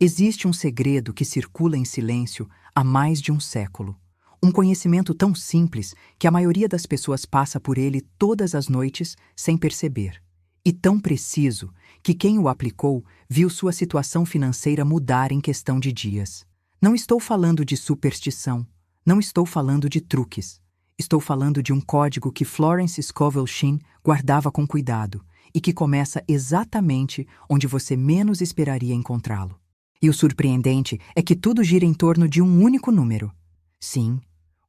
Existe um segredo que circula em silêncio há mais de um século. Um conhecimento tão simples que a maioria das pessoas passa por ele todas as noites sem perceber. E tão preciso que quem o aplicou viu sua situação financeira mudar em questão de dias. Não estou falando de superstição, não estou falando de truques. Estou falando de um código que Florence Scovel Shinn guardava com cuidado e que começa exatamente onde você menos esperaria encontrá-lo. E o surpreendente é que tudo gira em torno de um único número. Sim,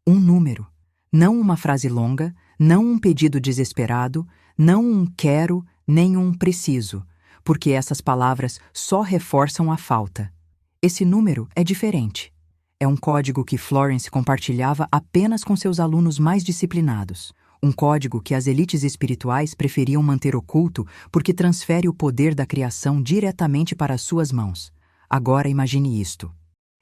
um número. Não uma frase longa, não um pedido desesperado, não um quero, nem um preciso, porque essas palavras só reforçam a falta. Esse número é diferente. É um código que Florence compartilhava apenas com seus alunos mais disciplinados. Um código que as elites espirituais preferiam manter oculto porque transfere o poder da criação diretamente para as suas mãos. Agora imagine isto.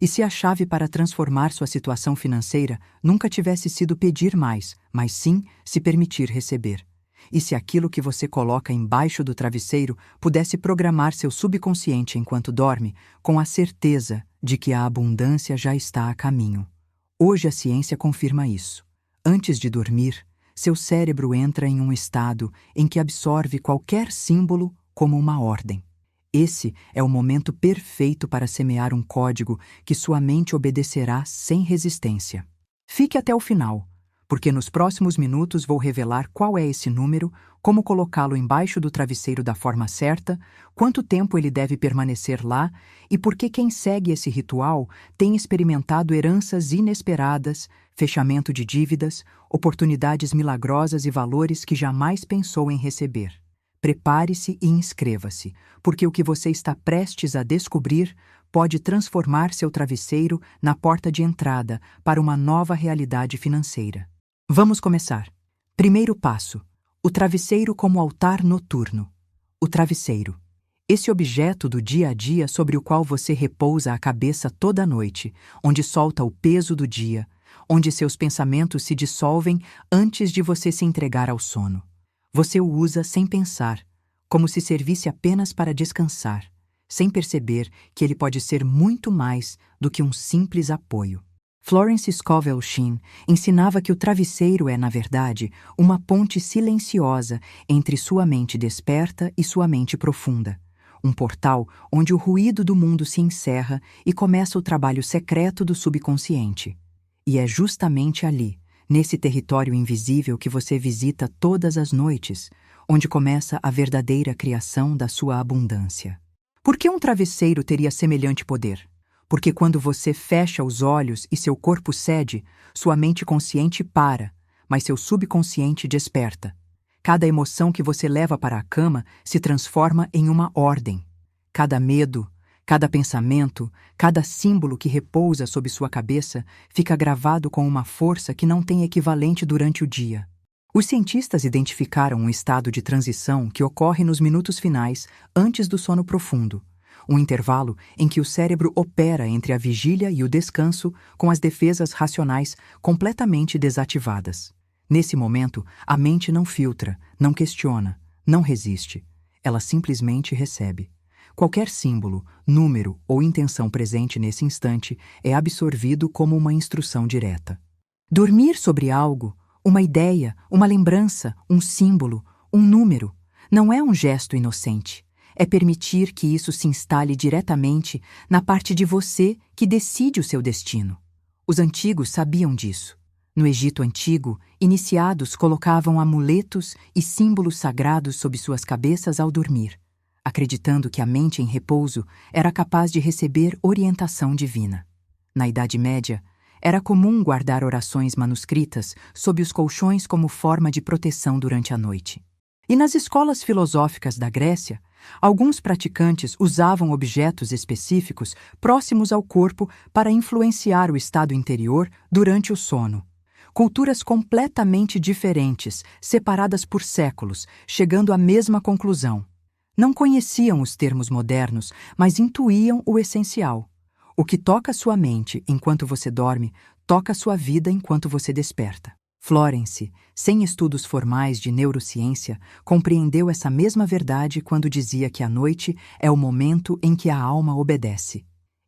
E se a chave para transformar sua situação financeira nunca tivesse sido pedir mais, mas sim se permitir receber? E se aquilo que você coloca embaixo do travesseiro pudesse programar seu subconsciente enquanto dorme, com a certeza de que a abundância já está a caminho? Hoje a ciência confirma isso. Antes de dormir, seu cérebro entra em um estado em que absorve qualquer símbolo como uma ordem. Esse é o momento perfeito para semear um código que sua mente obedecerá sem resistência. Fique até o final, porque nos próximos minutos vou revelar qual é esse número, como colocá-lo embaixo do travesseiro da forma certa, quanto tempo ele deve permanecer lá e por que quem segue esse ritual tem experimentado heranças inesperadas, fechamento de dívidas, oportunidades milagrosas e valores que jamais pensou em receber. Prepare-se e inscreva-se, porque o que você está prestes a descobrir pode transformar seu travesseiro na porta de entrada para uma nova realidade financeira. Vamos começar. Primeiro passo: o travesseiro como altar noturno. O travesseiro. Esse objeto do dia a dia sobre o qual você repousa a cabeça toda a noite, onde solta o peso do dia, onde seus pensamentos se dissolvem antes de você se entregar ao sono. Você o usa sem pensar, como se servisse apenas para descansar, sem perceber que ele pode ser muito mais do que um simples apoio. Florence Scovel Shinn ensinava que o travesseiro é, na verdade, uma ponte silenciosa entre sua mente desperta e sua mente profunda. Um portal onde o ruído do mundo se encerra e começa o trabalho secreto do subconsciente. E é justamente ali, nesse território invisível que você visita todas as noites, onde começa a verdadeira criação da sua abundância. Por que um travesseiro teria semelhante poder? Porque quando você fecha os olhos e seu corpo cede, sua mente consciente para, mas seu subconsciente desperta. Cada emoção que você leva para a cama se transforma em uma ordem. Cada medo, cada pensamento, cada símbolo que repousa sob sua cabeça fica gravado com uma força que não tem equivalente durante o dia. Os cientistas identificaram um estado de transição que ocorre nos minutos finais antes do sono profundo, um intervalo em que o cérebro opera entre a vigília e o descanso com as defesas racionais completamente desativadas. Nesse momento, a mente não filtra, não questiona, não resiste. Ela simplesmente recebe. Qualquer símbolo, número ou intenção presente nesse instante é absorvido como uma instrução direta. Dormir sobre algo, uma ideia, uma lembrança, um símbolo, um número, não é um gesto inocente. É permitir que isso se instale diretamente na parte de você que decide o seu destino. Os antigos sabiam disso. No Egito Antigo, iniciados colocavam amuletos e símbolos sagrados sob suas cabeças ao dormir, acreditando que a mente em repouso era capaz de receber orientação divina. Na Idade Média, era comum guardar orações manuscritas sob os colchões como forma de proteção durante a noite. E nas escolas filosóficas da Grécia, alguns praticantes usavam objetos específicos próximos ao corpo para influenciar o estado interior durante o sono. Culturas completamente diferentes, separadas por séculos, chegando à mesma conclusão. Não conheciam os termos modernos, mas intuíam o essencial. O que toca sua mente enquanto você dorme, toca sua vida enquanto você desperta. Florence, sem estudos formais de neurociência, compreendeu essa mesma verdade quando dizia que a noite é o momento em que a alma obedece.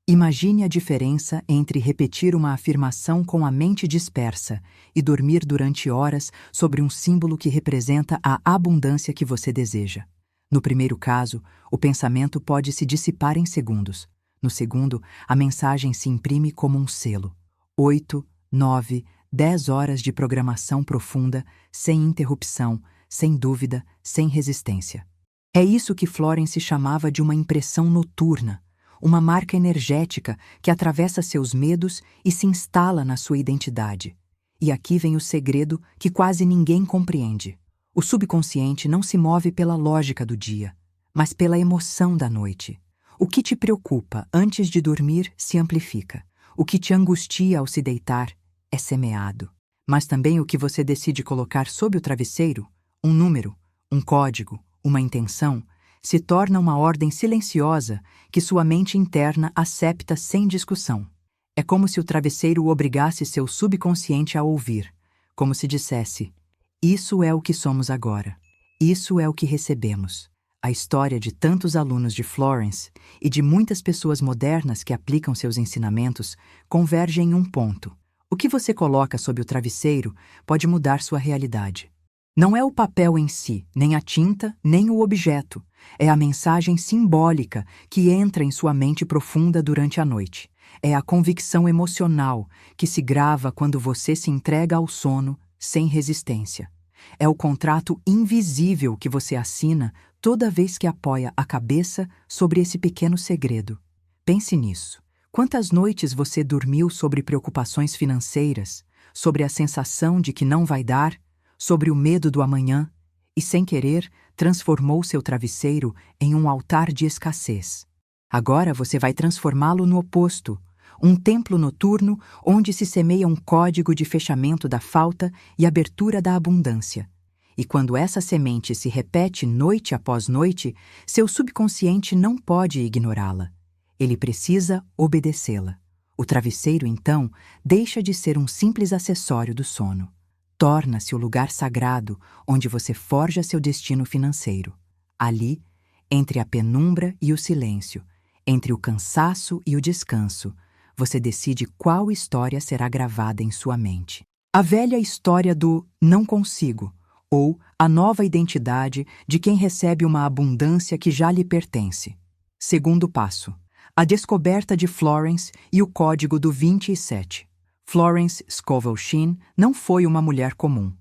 Imagine a diferença entre repetir uma afirmação com a mente dispersa e dormir durante horas sobre um símbolo que representa a abundância que você deseja. No primeiro caso, o pensamento pode se dissipar em segundos. No segundo, a mensagem se imprime como um selo. 8, 9, 10 horas de programação profunda, sem interrupção, sem dúvida, sem resistência. É isso que Florence chamava de uma impressão noturna, uma marca energética que atravessa seus medos e se instala na sua identidade. E aqui vem o segredo que quase ninguém compreende. O subconsciente não se move pela lógica do dia, mas pela emoção da noite. O que te preocupa antes de dormir se amplifica. O que te angustia ao se deitar é semeado. Mas também o que você decide colocar sob o travesseiro, um número, um código, uma intenção, se torna uma ordem silenciosa que sua mente interna acepta sem discussão. É como se o travesseiro obrigasse seu subconsciente a ouvir, como se dissesse: isso é o que somos agora. Isso é o que recebemos. A história de tantos alunos de Florence e de muitas pessoas modernas que aplicam seus ensinamentos converge em um ponto. O que você coloca sob o travesseiro pode mudar sua realidade. Não é o papel em si, nem a tinta, nem o objeto. É a mensagem simbólica que entra em sua mente profunda durante a noite. É a convicção emocional que se grava quando você se entrega ao sono sem resistência. É o contrato invisível que você assina toda vez que apoia a cabeça sobre esse pequeno segredo. Pense nisso. Quantas noites você dormiu sobre preocupações financeiras, sobre a sensação de que não vai dar, sobre o medo do amanhã, e sem querer transformou seu travesseiro em um altar de escassez. Agora você vai transformá-lo no oposto, um templo noturno onde se semeia um código de fechamento da falta e abertura da abundância. E quando essa semente se repete noite após noite, seu subconsciente não pode ignorá-la. Ele precisa obedecê-la. O travesseiro, então, deixa de ser um simples acessório do sono. Torna-se o lugar sagrado onde você forja seu destino financeiro. Ali, entre a penumbra e o silêncio, entre o cansaço e o descanso, você decide qual história será gravada em sua mente. A velha história do não consigo, ou a nova identidade de quem recebe uma abundância que já lhe pertence. Segundo passo: a descoberta de Florence e o código do 27. Florence Scovel Shinn não foi uma mulher comum.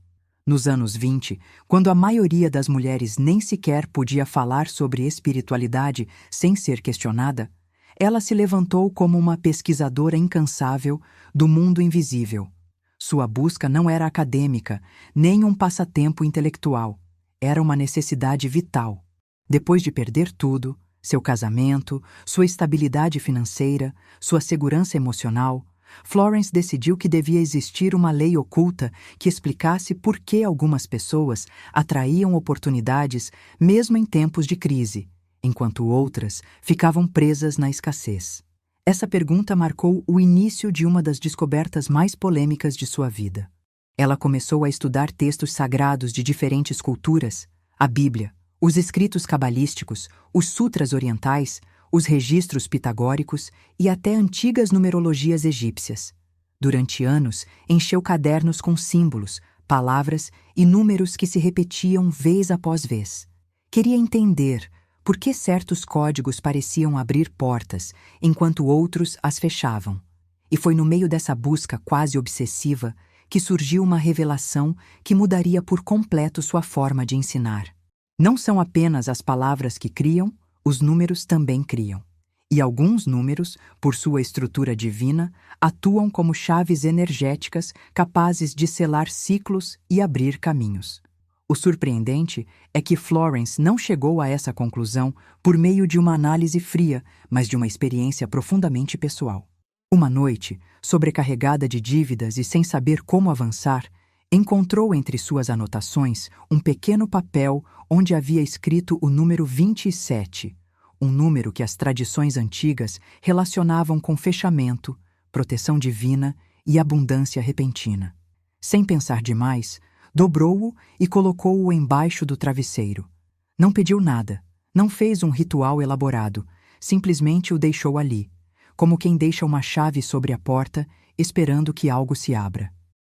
Nos anos 20, quando a maioria das mulheres nem sequer podia falar sobre espiritualidade sem ser questionada, ela se levantou como uma pesquisadora incansável do mundo invisível. Sua busca não era acadêmica, nem um passatempo intelectual. Era uma necessidade vital. Depois de perder tudo, seu casamento, sua estabilidade financeira, sua segurança emocional, Florence decidiu que devia existir uma lei oculta que explicasse por que algumas pessoas atraíam oportunidades mesmo em tempos de crise, enquanto outras ficavam presas na escassez. Essa pergunta marcou o início de uma das descobertas mais polêmicas de sua vida. Ela começou a estudar textos sagrados de diferentes culturas, a Bíblia, os escritos cabalísticos, os sutras orientais, os registros pitagóricos e até antigas numerologias egípcias. Durante anos, encheu cadernos com símbolos, palavras e números que se repetiam vez após vez. Queria entender por que certos códigos pareciam abrir portas, enquanto outros as fechavam. E foi no meio dessa busca quase obsessiva que surgiu uma revelação que mudaria por completo sua forma de ensinar. Não são apenas as palavras que criam, os números também criam. E alguns números, por sua estrutura divina, atuam como chaves energéticas capazes de selar ciclos e abrir caminhos. O surpreendente é que Florence não chegou a essa conclusão por meio de uma análise fria, mas de uma experiência profundamente pessoal. Uma noite, sobrecarregada de dívidas e sem saber como avançar, encontrou entre suas anotações um pequeno papel onde havia escrito o número 27, um número que as tradições antigas relacionavam com fechamento, proteção divina e abundância repentina. Sem pensar demais, dobrou-o e colocou-o embaixo do travesseiro. Não pediu nada, não fez um ritual elaborado, simplesmente o deixou ali, como quem deixa uma chave sobre a porta, esperando que algo se abra.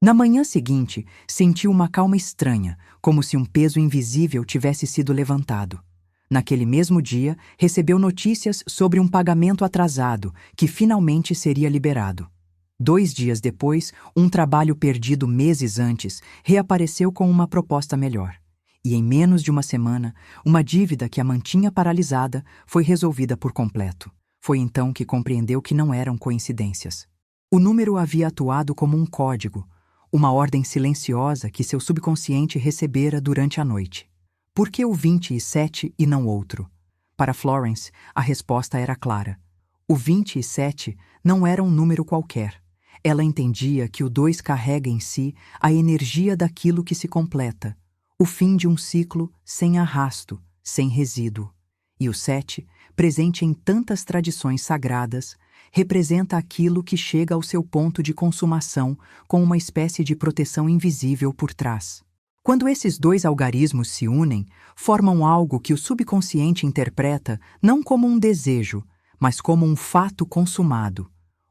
Na manhã seguinte, sentiu uma calma estranha, como se um peso invisível tivesse sido levantado. Naquele mesmo dia, recebeu notícias sobre um pagamento atrasado, que finalmente seria liberado. 2 dias depois, um trabalho perdido meses antes reapareceu com uma proposta melhor. E em menos de uma semana, uma dívida que a mantinha paralisada foi resolvida por completo. Foi então que compreendeu que não eram coincidências. O número havia atuado como um código, uma ordem silenciosa que seu subconsciente recebera durante a noite. Por que o 27 e não outro? Para Florence, a resposta era clara. O 27 não era um número qualquer. Ela entendia que o 2 carrega em si a energia daquilo que se completa, o fim de um ciclo sem arrasto, sem resíduo. E o 7, presente em tantas tradições sagradas, representa aquilo que chega ao seu ponto de consumação com uma espécie de proteção invisível por trás. Quando esses 2 algarismos se unem, formam algo que o subconsciente interpreta não como um desejo, mas como um fato consumado,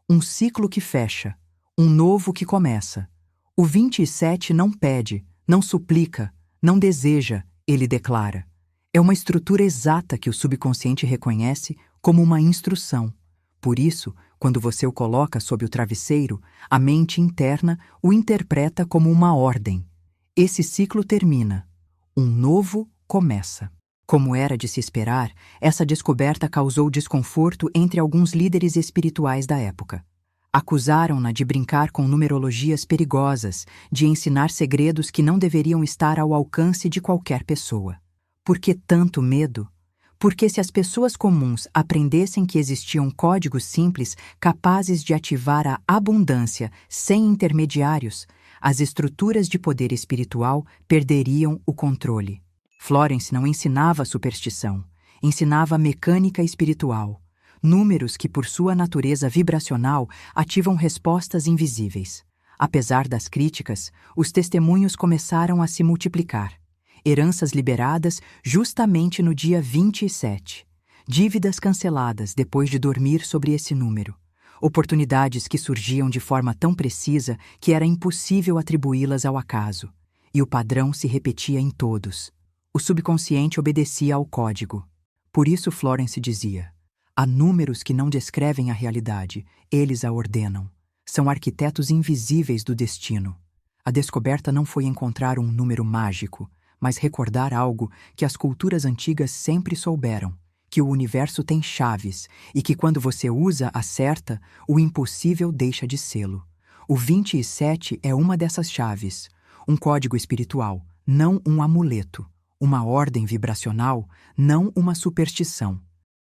um ciclo que fecha, um novo que começa. O 27 não pede, não suplica, não deseja, ele declara. É uma estrutura exata que o subconsciente reconhece como uma instrução. Por isso, quando você o coloca sob o travesseiro, a mente interna o interpreta como uma ordem. Esse ciclo termina. Um novo começa. Como era de se esperar, essa descoberta causou desconforto entre alguns líderes espirituais da época. Acusaram-na de brincar com numerologias perigosas, de ensinar segredos que não deveriam estar ao alcance de qualquer pessoa. Por que tanto medo? Porque se as pessoas comuns aprendessem que existiam códigos simples capazes de ativar a abundância sem intermediários, as estruturas de poder espiritual perderiam o controle. Florence não ensinava superstição, ensinava mecânica espiritual, números que por sua natureza vibracional ativam respostas invisíveis. Apesar das críticas, os testemunhos começaram a se multiplicar. Heranças liberadas justamente no dia 27. Dívidas canceladas depois de dormir sobre esse número. Oportunidades que surgiam de forma tão precisa que era impossível atribuí-las ao acaso. E o padrão se repetia em todos. O subconsciente obedecia ao código. Por isso Florence dizia: há números que não descrevem a realidade, eles a ordenam. São arquitetos invisíveis do destino. A descoberta não foi encontrar um número mágico, mas recordar algo que as culturas antigas sempre souberam, que o universo tem chaves e que quando você usa a certa, o impossível deixa de sê-lo. O 27 é uma dessas chaves, um código espiritual, não um amuleto, uma ordem vibracional, não uma superstição.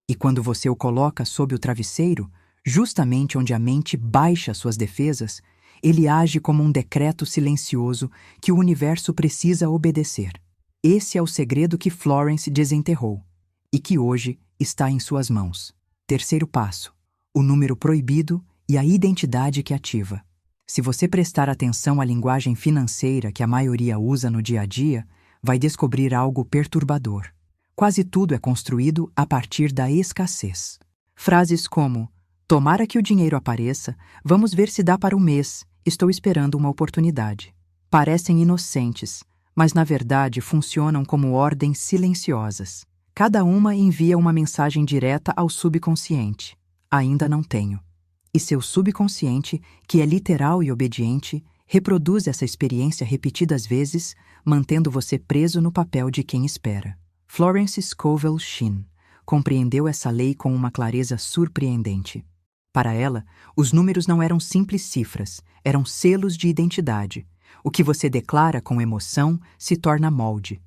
E quando você o coloca sob o travesseiro, justamente onde a mente baixa suas defesas, ele age como um decreto silencioso que o universo precisa obedecer. Esse é o segredo que Florence desenterrou e que hoje está em suas mãos. Terceiro passo: o número proibido e a identidade que ativa. Se você prestar atenção à linguagem financeira que a maioria usa no dia a dia, vai descobrir algo perturbador. Quase tudo é construído a partir da escassez. Frases como: tomara que o dinheiro apareça, vamos ver se dá para o mês, estou esperando uma oportunidade. Parecem inocentes, mas na verdade funcionam como ordens silenciosas. Cada uma envia uma mensagem direta ao subconsciente. Ainda não tenho. E seu subconsciente, que é literal e obediente, reproduz essa experiência repetidas vezes, mantendo você preso no papel de quem espera. Florence Scovel Shinn compreendeu essa lei com uma clareza surpreendente. Para ela, os números não eram simples cifras, eram selos de identidade. O que você declara com emoção se torna molde.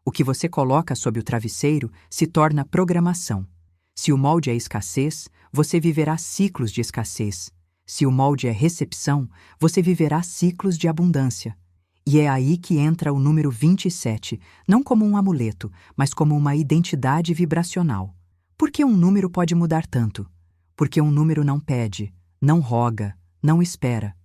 O que você coloca sob o travesseiro se torna programação. Se o molde é escassez, você viverá ciclos de escassez. Se o molde é recepção, você viverá ciclos de abundância. E é aí que entra o número 27, não como um amuleto, mas como uma identidade vibracional. Por que um número pode mudar tanto? Porque um número não pede, não roga, não espera.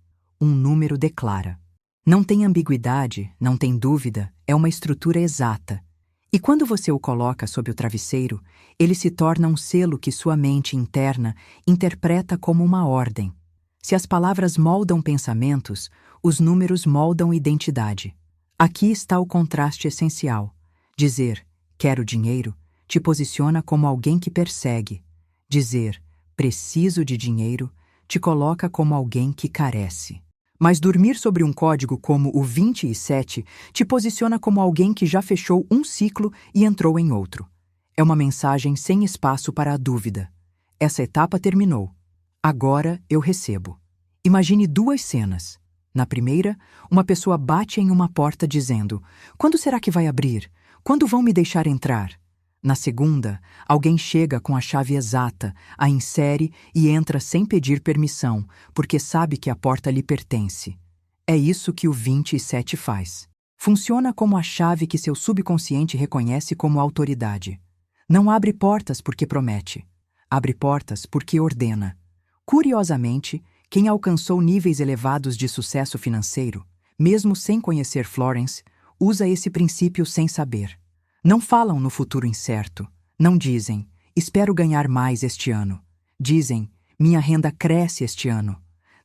Um número declara. Não tem ambiguidade, não tem dúvida, é uma estrutura exata. E quando você o coloca sob o travesseiro, ele se torna um selo que sua mente interna interpreta como uma ordem. Se as palavras moldam pensamentos, os números moldam identidade. Aqui está o contraste essencial. Dizer "quero dinheiro" te posiciona como alguém que persegue. Dizer "preciso de dinheiro" te coloca como alguém que carece. Mas dormir sobre um código como o 27 te posiciona como alguém que já fechou um ciclo e entrou em outro. É uma mensagem sem espaço para a dúvida. Essa etapa terminou. Agora eu recebo. Imagine duas cenas. Na primeira, uma pessoa bate em uma porta dizendo: "Quando será que vai abrir? Quando vão me deixar entrar?" Na segunda, alguém chega com a chave exata, a insere e entra sem pedir permissão, porque sabe que a porta lhe pertence. É isso que o 27 faz. Funciona como a chave que seu subconsciente reconhece como autoridade. Não abre portas porque promete. Abre portas porque ordena. Curiosamente, quem alcançou níveis elevados de sucesso financeiro, mesmo sem conhecer Florence, usa esse princípio sem saber. Não falam no futuro incerto. Não dizem, espero ganhar mais este ano. Dizem, minha renda cresce este ano.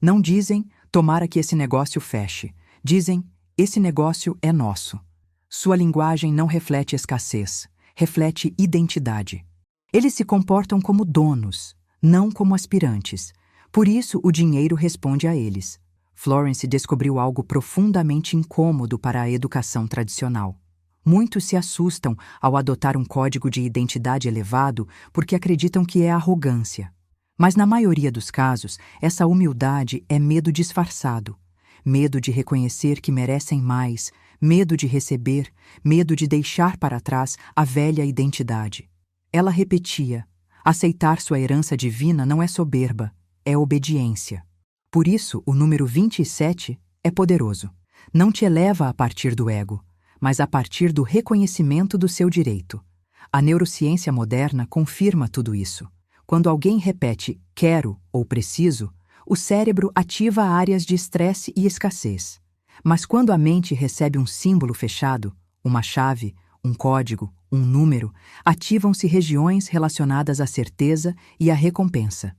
Não dizem, tomara que esse negócio feche. Dizem, esse negócio é nosso. Sua linguagem não reflete escassez, reflete identidade. Eles se comportam como donos, não como aspirantes. Por isso o dinheiro responde a eles. Florence descobriu algo profundamente incômodo para a educação tradicional. Muitos se assustam ao adotar um código de identidade elevado porque acreditam que é arrogância. Mas na maioria dos casos, essa humildade é medo disfarçado. Medo de reconhecer que merecem mais, medo de receber, medo de deixar para trás a velha identidade. Ela repetia: aceitar sua herança divina não é soberba, é obediência. Por isso, o número 27 é poderoso. Não te eleva a partir do ego, mas a partir do reconhecimento do seu direito. A neurociência moderna confirma tudo isso. Quando alguém repete quero ou preciso, o cérebro ativa áreas de estresse e escassez. Mas quando a mente recebe um símbolo fechado, uma chave, um código, um número, ativam-se regiões relacionadas à certeza e à recompensa.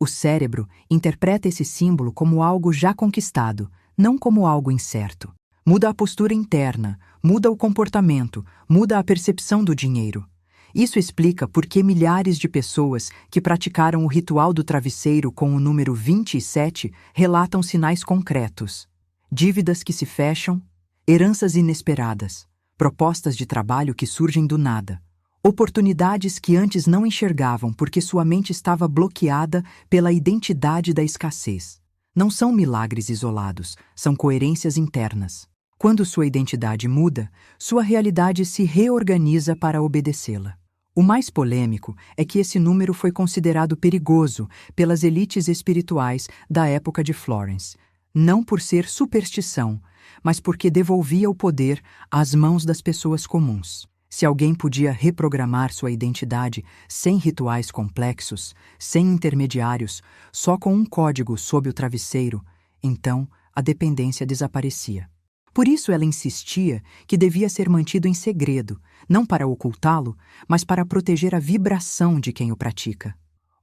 O cérebro interpreta esse símbolo como algo já conquistado, não como algo incerto. Muda a postura interna, muda o comportamento, muda a percepção do dinheiro. Isso explica por que milhares de pessoas que praticaram o ritual do travesseiro com o número 27 relatam sinais concretos. Dívidas que se fecham, heranças inesperadas, propostas de trabalho que surgem do nada, oportunidades que antes não enxergavam porque sua mente estava bloqueada pela identidade da escassez. Não são milagres isolados, são coerências internas. Quando sua identidade muda, sua realidade se reorganiza para obedecê-la. O mais polêmico é que esse número foi considerado perigoso pelas elites espirituais da época de Florence, não por ser superstição, mas porque devolvia o poder às mãos das pessoas comuns. Se alguém podia reprogramar sua identidade sem rituais complexos, sem intermediários, só com um código sob o travesseiro, então a dependência desaparecia. Por isso ela insistia que devia ser mantido em segredo, não para ocultá-lo, mas para proteger a vibração de quem o pratica.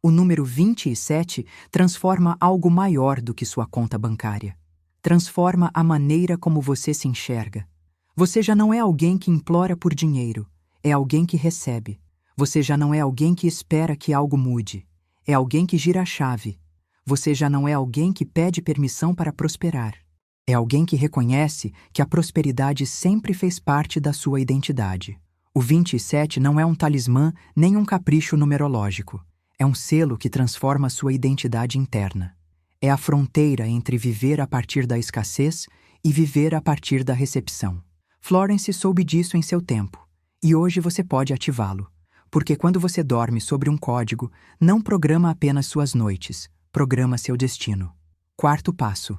O número 27 transforma algo maior do que sua conta bancária. Transforma a maneira como você se enxerga. Você já não é alguém que implora por dinheiro, é alguém que recebe. Você já não é alguém que espera que algo mude, é alguém que gira a chave. Você já não é alguém que pede permissão para prosperar. É alguém que reconhece que a prosperidade sempre fez parte da sua identidade. O 27 não é um talismã nem um capricho numerológico. É um selo que transforma sua identidade interna. É a fronteira entre viver a partir da escassez e viver a partir da recepção. Florence soube disso em seu tempo, e hoje você pode ativá-lo. Porque quando você dorme sobre um código, não programa apenas suas noites, programa seu destino. Quarto passo: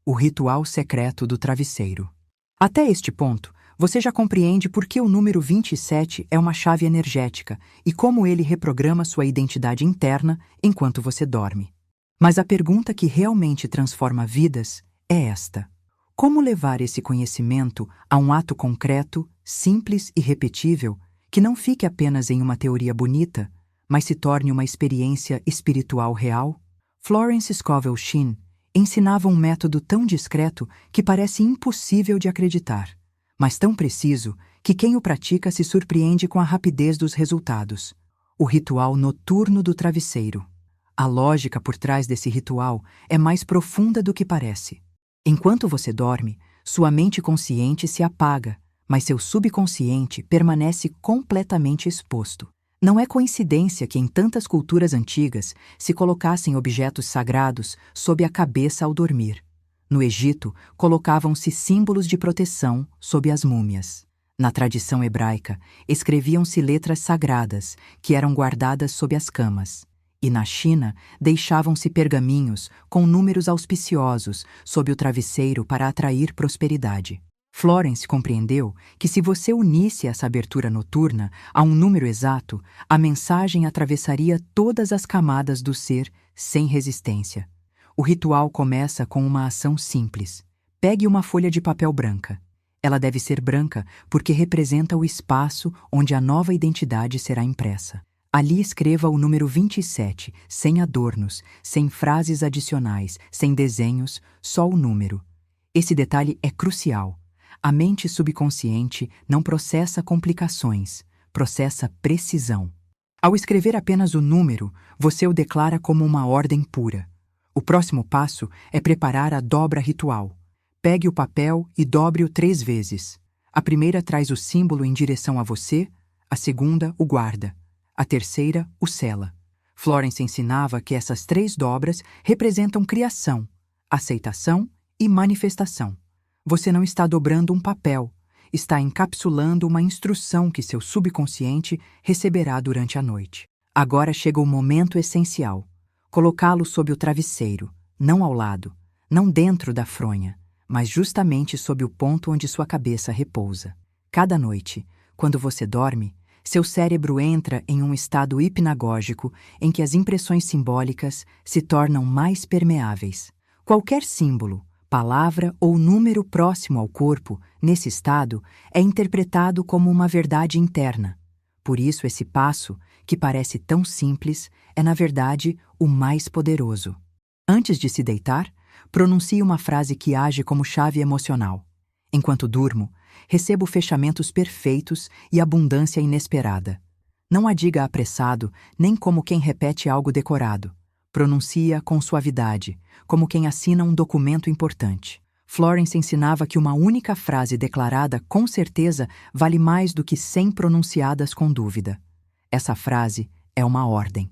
o ritual secreto do travesseiro. Até este ponto, você já compreende por que o número 27 é uma chave energética e como ele reprograma sua identidade interna enquanto você dorme. Mas a pergunta que realmente transforma vidas é esta: como levar esse conhecimento a um ato concreto, simples e repetível, que não fique apenas em uma teoria bonita, mas se torne uma experiência espiritual real? Florence Scovel Shinn ensinava um método tão discreto que parece impossível de acreditar, mas tão preciso que quem o pratica se surpreende com a rapidez dos resultados. O ritual noturno do travesseiro. A lógica por trás desse ritual é mais profunda do que parece. Enquanto você dorme, sua mente consciente se apaga, mas seu subconsciente permanece completamente exposto. Não é coincidência que em tantas culturas antigas se colocassem objetos sagrados sob a cabeça ao dormir. No Egito, colocavam-se símbolos de proteção sob as múmias. Na tradição hebraica, escreviam-se letras sagradas, que eram guardadas sob as camas. E na China, deixavam-se pergaminhos com números auspiciosos sob o travesseiro para atrair prosperidade. Florence compreendeu que se você unisse essa abertura noturna a um número exato, a mensagem atravessaria todas as camadas do ser sem resistência. O ritual começa com uma ação simples. Pegue uma folha de papel branca. Ela deve ser branca porque representa o espaço onde a nova identidade será impressa. Ali escreva o número 27, sem adornos, sem frases adicionais, sem desenhos, só o número. Esse detalhe é crucial. A mente subconsciente não processa complicações, processa precisão. Ao escrever apenas o número, você o declara como uma ordem pura. O próximo passo é preparar a dobra ritual. Pegue o papel e dobre-o 3 vezes. A primeira traz o símbolo em direção a você, a segunda o guarda, a terceira o sela. Florence ensinava que essas 3 dobras representam criação, aceitação e manifestação. Você não está dobrando um papel, está encapsulando uma instrução que seu subconsciente receberá durante a noite. Agora chega o momento essencial. Colocá-lo sob o travesseiro, não ao lado, não dentro da fronha, mas justamente sob o ponto onde sua cabeça repousa. Cada noite, quando você dorme, seu cérebro entra em um estado hipnagógico em que as impressões simbólicas se tornam mais permeáveis. Qualquer símbolo, palavra ou número próximo ao corpo, nesse estado, é interpretado como uma verdade interna. Por isso, esse passo, que parece tão simples, é na verdade o mais poderoso. Antes de se deitar, pronuncie uma frase que age como chave emocional. Enquanto durmo, recebo fechamentos perfeitos e abundância inesperada. Não a diga apressado, nem como quem repete algo decorado. Pronuncia com suavidade, como quem assina um documento importante. Florence ensinava que uma única frase declarada com certeza vale mais do que 100 pronunciadas com dúvida. Essa frase é uma ordem.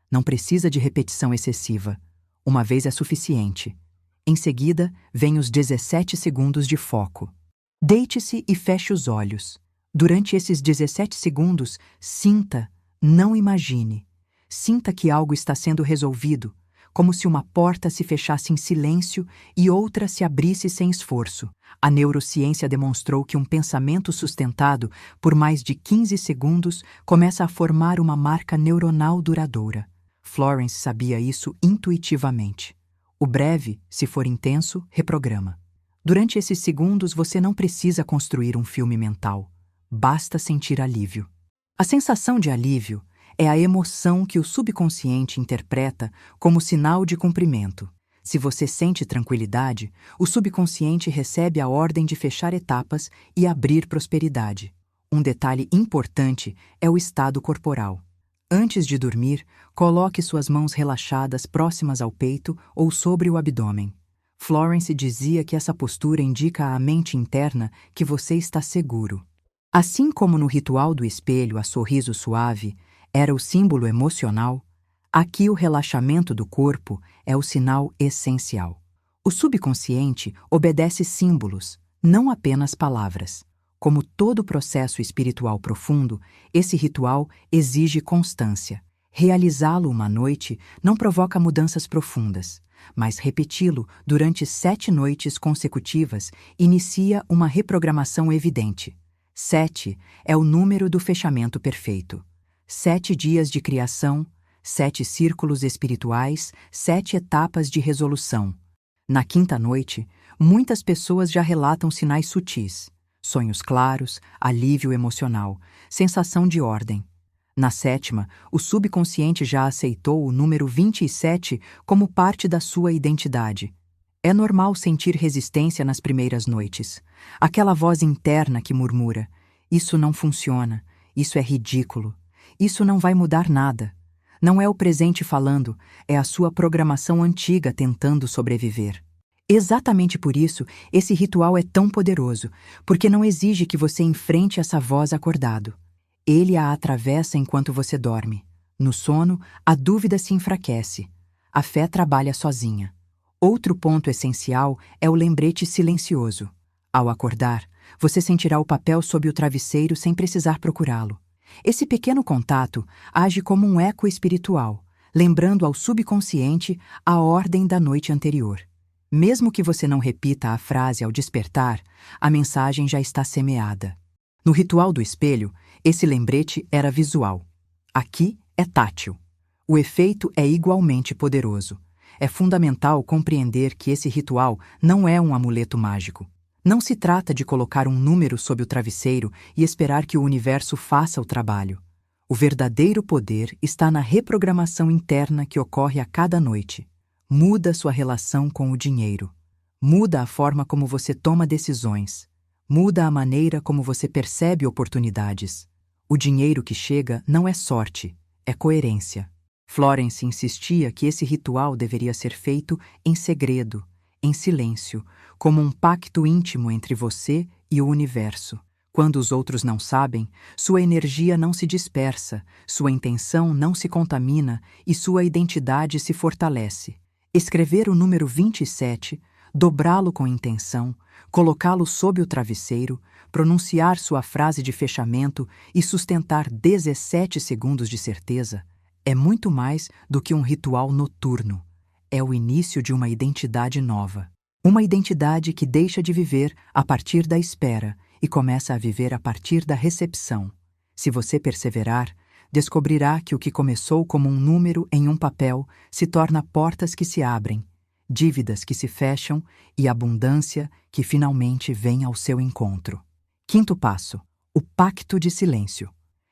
Não precisa de repetição excessiva. Uma vez é suficiente. Em seguida, vem os 17 segundos de foco. Deite-se e feche os olhos. Durante esses 17 segundos, sinta, não imagine. Sinta que algo está sendo resolvido, como se uma porta se fechasse em silêncio e outra se abrisse sem esforço. A neurociência demonstrou que um pensamento sustentado por mais de 15 segundos começa a formar uma marca neuronal duradoura. Florence sabia isso intuitivamente. O breve, se for intenso, reprograma. Durante esses segundos você não precisa construir um filme mental. Basta sentir alívio. A sensação de alívio é a emoção que o subconsciente interpreta como sinal de cumprimento. Se você sente tranquilidade, o subconsciente recebe a ordem de fechar etapas e abrir prosperidade. Um detalhe importante é o estado corporal. Antes de dormir, coloque suas mãos relaxadas próximas ao peito ou sobre o abdômen. Florence dizia que essa postura indica à mente interna que você está seguro. Assim como no ritual do espelho a sorriso suave era o símbolo emocional, aqui o relaxamento do corpo é o sinal essencial. O subconsciente obedece símbolos, não apenas palavras. Como todo processo espiritual profundo, esse ritual exige constância. Realizá-lo uma noite não provoca mudanças profundas, mas repeti-lo durante 7 noites consecutivas inicia uma reprogramação evidente. 7 é o número do fechamento perfeito. 7 dias de criação, 7 círculos espirituais, 7 etapas de resolução. Na 5ª noite, muitas pessoas já relatam sinais sutis. sonhos claros, alívio emocional, sensação de ordem. Na sétima, o subconsciente já aceitou o número 27 como parte da sua identidade. É normal sentir resistência nas primeiras noites. Aquela voz interna que murmura: isso não funciona, isso é ridículo, isso não vai mudar nada. Não é o presente falando, é a sua programação antiga tentando sobreviver. Exatamente por isso, esse ritual é tão poderoso, porque não exige que você enfrente essa voz acordado. Ele a atravessa enquanto você dorme. No sono, a dúvida se enfraquece. A fé trabalha sozinha. Outro ponto essencial é o lembrete silencioso. Ao acordar, você sentirá o papel sob o travesseiro sem precisar procurá-lo. Esse pequeno contato age como um eco espiritual, lembrando ao subconsciente a ordem da noite anterior. Mesmo que você não repita a frase ao despertar, a mensagem já está semeada. No ritual do espelho, esse lembrete era visual. Aqui é tátil. O efeito é igualmente poderoso. É fundamental compreender que esse ritual não é um amuleto mágico. Não se trata de colocar um número sob o travesseiro e esperar que o universo faça o trabalho. O verdadeiro poder está na reprogramação interna que ocorre a cada noite. Muda sua relação com o dinheiro. Muda a forma como você toma decisões. Muda a maneira como você percebe oportunidades. O dinheiro que chega não é sorte, é coerência. Florence insistia que esse ritual deveria ser feito em segredo, em silêncio, como um pacto íntimo entre você e o universo. Quando os outros não sabem, sua energia não se dispersa, sua intenção não se contamina e sua identidade se fortalece. Escrever o número 27, dobrá-lo com intenção, colocá-lo sob o travesseiro, pronunciar sua frase de fechamento e sustentar 17 segundos de certeza é muito mais do que um ritual noturno. É o início de uma identidade nova. Uma identidade que deixa de viver a partir da espera e começa a viver a partir da recepção. Se você perseverar, descobrirá que o que começou como um número em um papel se torna portas que se abrem, dívidas que se fecham e abundância que finalmente vem ao seu encontro. Quinto passo: o pacto de silêncio.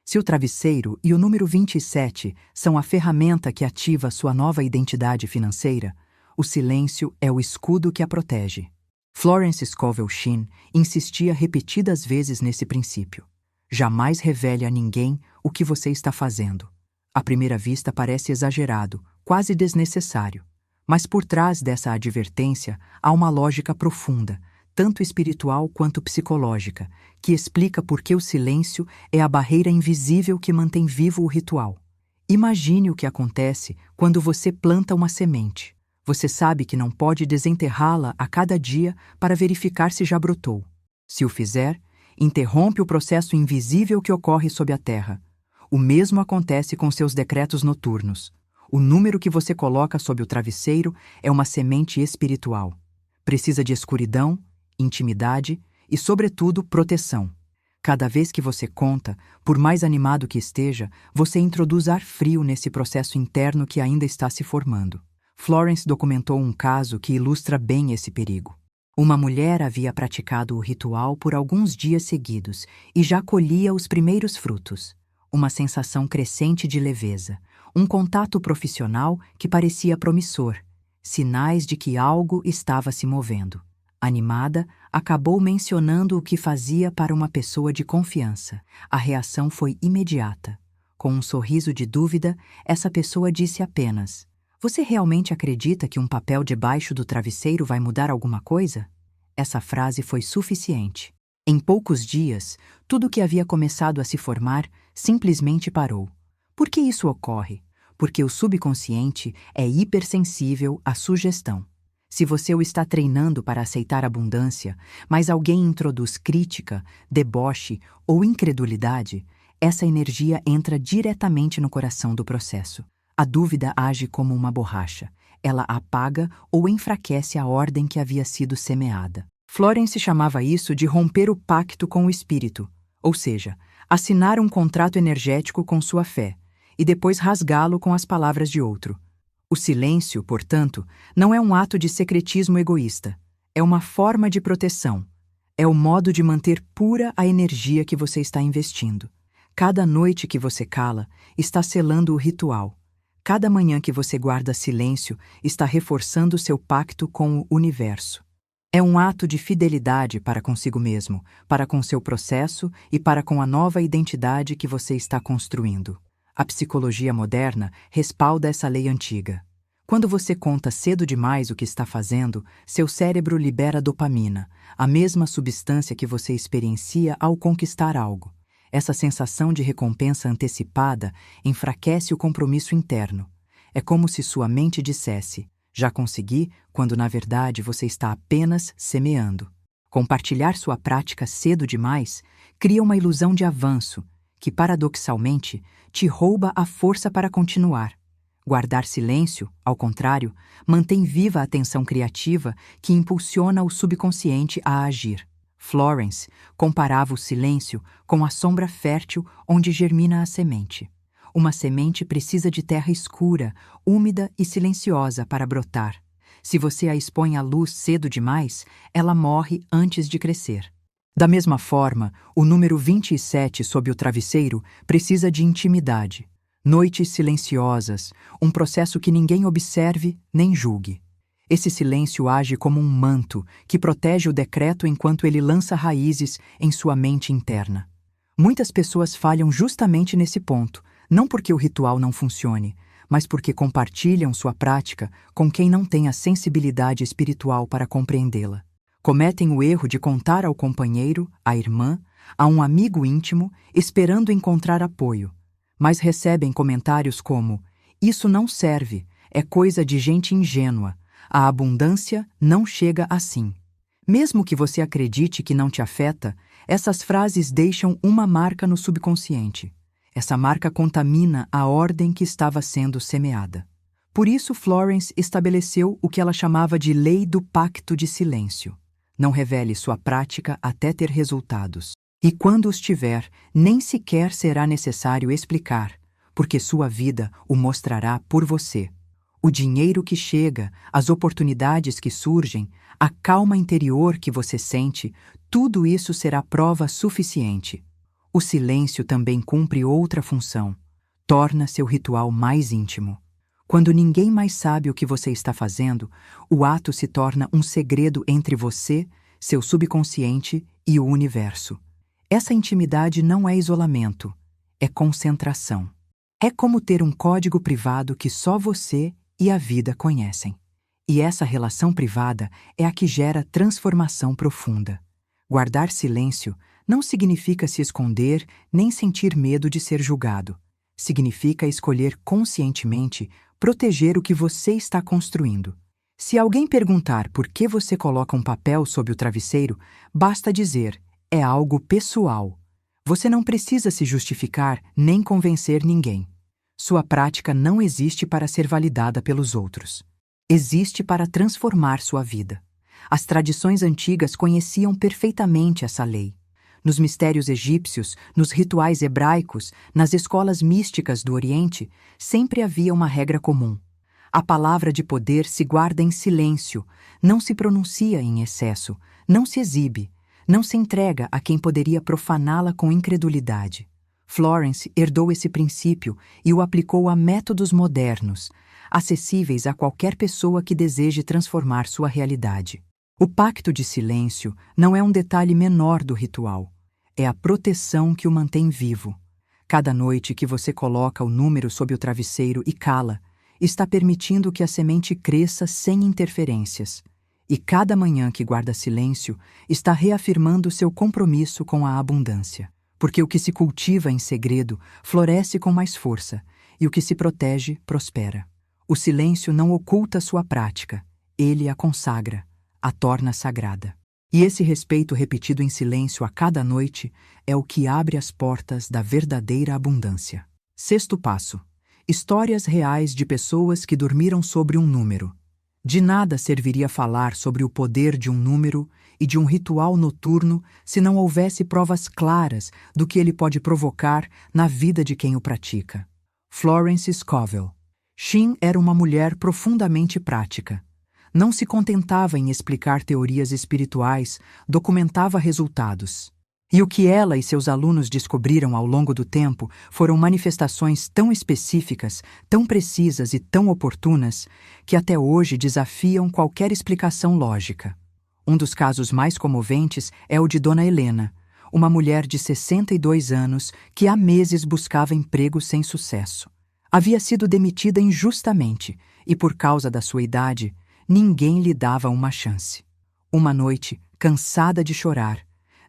Se o travesseiro e o número 27 são a ferramenta que ativa sua nova identidade financeira, o silêncio é o escudo que a protege. Florence Scovel Shinn insistia repetidas vezes nesse princípio. Jamais revele a ninguém o que você está fazendo. À primeira vista parece exagerado, quase desnecessário. Mas por trás dessa advertência há uma lógica profunda, tanto espiritual quanto psicológica, que explica por que o silêncio é a barreira invisível que mantém vivo o ritual. Imagine o que acontece quando você planta uma semente. Você sabe que não pode desenterrá-la a cada dia para verificar se já brotou. Se o fizer, interrompe o processo invisível que ocorre sob a terra. O mesmo acontece com seus decretos noturnos. O número que você coloca sob o travesseiro é uma semente espiritual. Precisa de escuridão, intimidade e, sobretudo, proteção. Cada vez que você conta, por mais animado que esteja, você introduz ar frio nesse processo interno que ainda está se formando. Florence documentou um caso que ilustra bem esse perigo. Uma mulher havia praticado o ritual por alguns dias seguidos e já colhia os primeiros frutos. Uma sensação crescente de leveza, um contato profissional que parecia promissor, sinais de que algo estava se movendo. Animada, acabou mencionando o que fazia para uma pessoa de confiança. A reação foi imediata. Com um sorriso de dúvida, essa pessoa disse apenas: "Você realmente acredita que um papel debaixo do travesseiro vai mudar alguma coisa?" Essa frase foi suficiente. Em poucos dias, tudo o que havia começado a se formar simplesmente parou. Por que isso ocorre? Porque o subconsciente é hipersensível à sugestão. Se você o está treinando para aceitar abundância, mas alguém introduz crítica, deboche ou incredulidade, essa energia entra diretamente no coração do processo. A dúvida age como uma borracha. Ela apaga ou enfraquece a ordem que havia sido semeada. Florence chamava isso de romper o pacto com o espírito, ou seja, assinar um contrato energético com sua fé e depois rasgá-lo com as palavras de outro. O silêncio, portanto, não é um ato de secretismo egoísta. É uma forma de proteção. É o modo de manter pura a energia que você está investindo. Cada noite que você cala está selando o ritual. Cada manhã que você guarda silêncio está reforçando seu pacto com o universo. É um ato de fidelidade para consigo mesmo, para com seu processo e para com a nova identidade que você está construindo. A psicologia moderna respalda essa lei antiga. Quando você conta cedo demais o que está fazendo, seu cérebro libera dopamina, a mesma substância que você experiencia ao conquistar algo. Essa sensação de recompensa antecipada enfraquece o compromisso interno. É como se sua mente dissesse: já consegui, quando na verdade você está apenas semeando. Compartilhar sua prática cedo demais cria uma ilusão de avanço, que paradoxalmente te rouba a força para continuar. Guardar silêncio, ao contrário, mantém viva a tensão criativa que impulsiona o subconsciente a agir. Florence comparava o silêncio com a sombra fértil onde germina a semente. Uma semente precisa de terra escura, úmida e silenciosa para brotar. Se você a expõe à luz cedo demais, ela morre antes de crescer. Da mesma forma, o número 27 sob o travesseiro precisa de intimidade. Noites silenciosas, um processo que ninguém observe nem julgue. Esse silêncio age como um manto que protege o decreto enquanto ele lança raízes em sua mente interna. Muitas pessoas falham justamente nesse ponto, não porque o ritual não funcione, mas porque compartilham sua prática com quem não tem a sensibilidade espiritual para compreendê-la. Cometem o erro de contar ao companheiro, à irmã, a um amigo íntimo, esperando encontrar apoio, mas recebem comentários como: isso não serve, é coisa de gente ingênua, a abundância não chega assim. Mesmo que você acredite que não te afeta, essas frases deixam uma marca no subconsciente. Essa marca contamina a ordem que estava sendo semeada. Por isso, Florence estabeleceu o que ela chamava de lei do pacto de silêncio. Não revele sua prática até ter resultados. E quando os tiver, nem sequer será necessário explicar, porque sua vida o mostrará por você. O dinheiro que chega, as oportunidades que surgem, a calma interior que você sente, tudo isso será prova suficiente. O silêncio também cumpre outra função. Torna seu ritual mais íntimo. Quando ninguém mais sabe o que você está fazendo, o ato se torna um segredo entre você, seu subconsciente e o universo. Essa intimidade não é isolamento, é concentração. É como ter um código privado que só você e a vida conhecem. E essa relação privada é a que gera transformação profunda. Guardar silêncio não significa se esconder nem sentir medo de ser julgado. Significa escolher conscientemente proteger o que você está construindo. Se alguém perguntar por que você coloca um papel sob o travesseiro, basta dizer: é algo pessoal. Você não precisa se justificar nem convencer ninguém. Sua prática não existe para ser validada pelos outros. Existe para transformar sua vida. As tradições antigas conheciam perfeitamente essa lei. Nos mistérios egípcios, nos rituais hebraicos, nas escolas místicas do Oriente, sempre havia uma regra comum. A palavra de poder se guarda em silêncio, não se pronuncia em excesso, não se exibe, não se entrega a quem poderia profaná-la com incredulidade. Florence herdou esse princípio e o aplicou a métodos modernos, acessíveis a qualquer pessoa que deseje transformar sua realidade. O pacto de silêncio não é um detalhe menor do ritual. É a proteção que o mantém vivo. Cada noite que você coloca o número sob o travesseiro e cala, está permitindo que a semente cresça sem interferências. E cada manhã que guarda silêncio está reafirmando seu compromisso com a abundância. Porque o que se cultiva em segredo floresce com mais força, e o que se protege prospera. O silêncio não oculta sua prática, ele a consagra, a torna sagrada. E esse respeito repetido em silêncio a cada noite é o que abre as portas da verdadeira abundância. Sexto passo: histórias reais de pessoas que dormiram sobre um número. De nada serviria falar sobre o poder de um número e de um ritual noturno se não houvesse provas claras do que ele pode provocar na vida de quem o pratica. Florence Scovel. Shin era uma mulher profundamente prática. Não se contentava em explicar teorias espirituais, documentava resultados. E o que ela e seus alunos descobriram ao longo do tempo foram manifestações tão específicas, tão precisas e tão oportunas que até hoje desafiam qualquer explicação lógica. Um dos casos mais comoventes é o de Dona Helena, uma mulher de 62 anos que há meses buscava emprego sem sucesso. Havia sido demitida injustamente e, por causa da sua idade, ninguém lhe dava uma chance. Uma noite, cansada de chorar,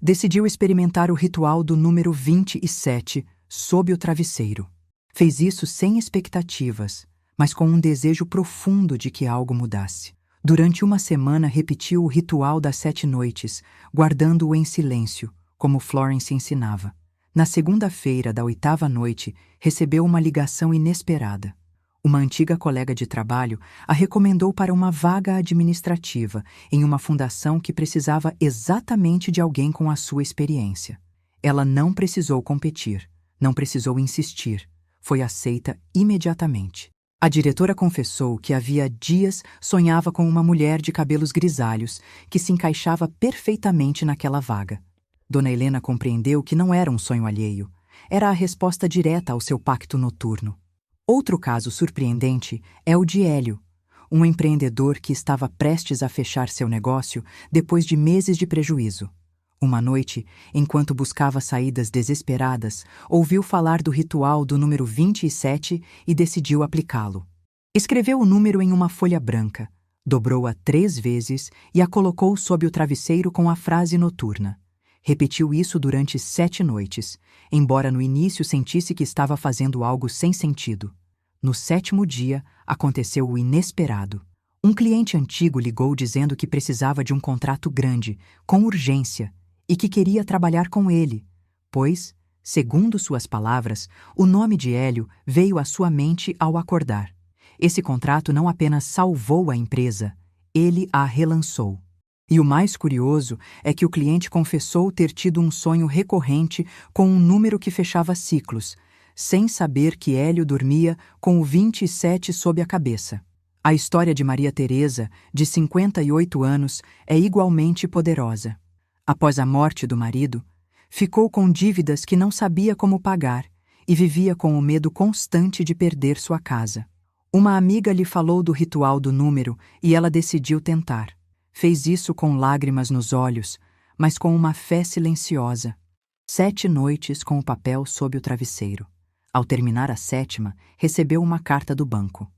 decidiu experimentar o ritual do número 27 sob o travesseiro. Fez isso sem expectativas, mas com um desejo profundo de que algo mudasse. Durante uma semana repetiu o ritual das 7 noites, guardando-o em silêncio, como Florence ensinava. Na segunda-feira da 8ª noite, recebeu uma ligação inesperada. Uma antiga colega de trabalho a recomendou para uma vaga administrativa em uma fundação que precisava exatamente de alguém com a sua experiência. Ela não precisou competir, não precisou insistir. Foi aceita imediatamente. A diretora confessou que havia dias sonhava com uma mulher de cabelos grisalhos que se encaixava perfeitamente naquela vaga. Dona Helena compreendeu que não era um sonho alheio. Era a resposta direta ao seu pacto noturno. Outro caso surpreendente é o de Hélio, um empreendedor que estava prestes a fechar seu negócio depois de meses de prejuízo. Uma noite, enquanto buscava saídas desesperadas, ouviu falar do ritual do número 27 e decidiu aplicá-lo. Escreveu o número em uma folha branca, dobrou-a 3 vezes e a colocou sob o travesseiro com a frase noturna. Repetiu isso durante 7 noites, embora no início sentisse que estava fazendo algo sem sentido. No 7º dia, aconteceu o inesperado. Um cliente antigo ligou dizendo que precisava de um contrato grande, com urgência, e que queria trabalhar com ele, pois, segundo suas palavras, o nome de Hélio veio à sua mente ao acordar. Esse contrato não apenas salvou a empresa, ele a relançou. E o mais curioso é que o cliente confessou ter tido um sonho recorrente com um número que fechava ciclos, sem saber que Hélio dormia com o 27 sob a cabeça. A história de Maria Teresa, de 58 anos, é igualmente poderosa. Após a morte do marido, ficou com dívidas que não sabia como pagar e vivia com o medo constante de perder sua casa. Uma amiga lhe falou do ritual do número e ela decidiu tentar. Fez isso com lágrimas nos olhos, mas com uma fé silenciosa. 7 noites com o papel sob o travesseiro. Ao terminar a 7ª, recebeu uma carta do banco.